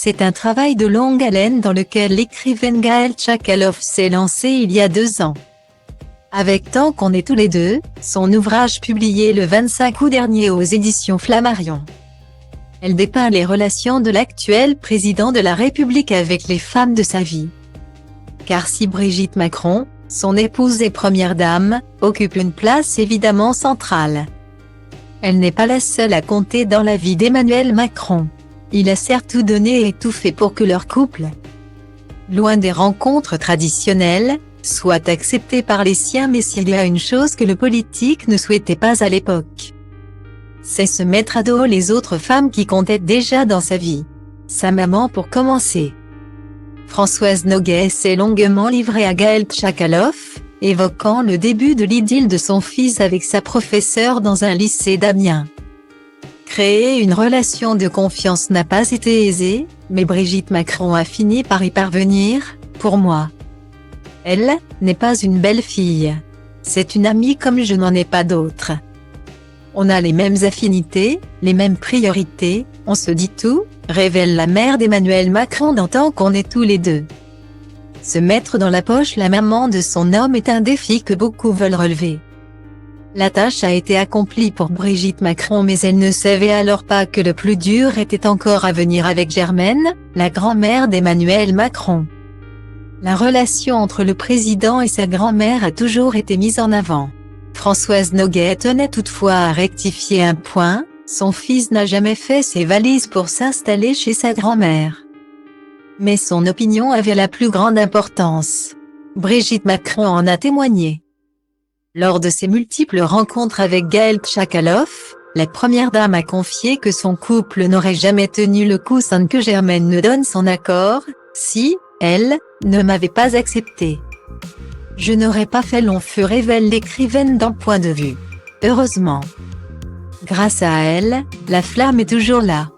C'est un travail de longue haleine dans lequel l'écrivaine Gaëlle Tchakaloff s'est lancée il y a 2 ans. Avec Tant qu'on est tous les deux, son ouvrage publié le 25 août dernier aux éditions Flammarion. Elle dépeint les relations de l'actuel président de la République avec les femmes de sa vie. Car si Brigitte Macron, son épouse et première dame, occupe une place évidemment centrale, elle n'est pas la seule à compter dans la vie d'Emmanuel Macron. Il a certes tout donné et tout fait pour que leur couple, loin des rencontres traditionnelles, soit accepté par les siens, mais s'il y a une chose que le politique ne souhaitait pas à l'époque, c'est se mettre à dos les autres femmes qui comptaient déjà dans sa vie. Sa maman pour commencer. Françoise Noguet s'est longuement livrée à Gaëlle Tchakaloff, évoquant le début de l'idylle de son fils avec sa professeure dans un lycée d'Amiens. Créer une relation de confiance n'a pas été aisé, mais Brigitte Macron a fini par y parvenir, pour moi. Elle n'est pas une belle fille. C'est une amie comme je n'en ai pas d'autres. On a les mêmes affinités, les mêmes priorités, on se dit tout, révèle la mère d'Emmanuel Macron dans Tant qu'on est tous les deux. Se mettre dans la poche la maman de son homme est un défi que beaucoup veulent relever. La tâche a été accomplie pour Brigitte Macron, mais elle ne savait alors pas que le plus dur était encore à venir avec Germaine, la grand-mère d'Emmanuel Macron. La relation entre le président et sa grand-mère a toujours été mise en avant. Françoise Noguet tenait toutefois à rectifier un point, son fils n'a jamais fait ses valises pour s'installer chez sa grand-mère. Mais son opinion avait la plus grande importance. Brigitte Macron en a témoigné. Lors de ses multiples rencontres avec Gaëlle Tchakaloff, la première dame a confié que son couple n'aurait jamais tenu le coup sans que Germaine ne donne son accord, si, elle, ne m'avait pas accepté. Je n'aurais pas fait long feu, révèle l'écrivaine dans Point de vue. Heureusement. Grâce à elle, la flamme est toujours là.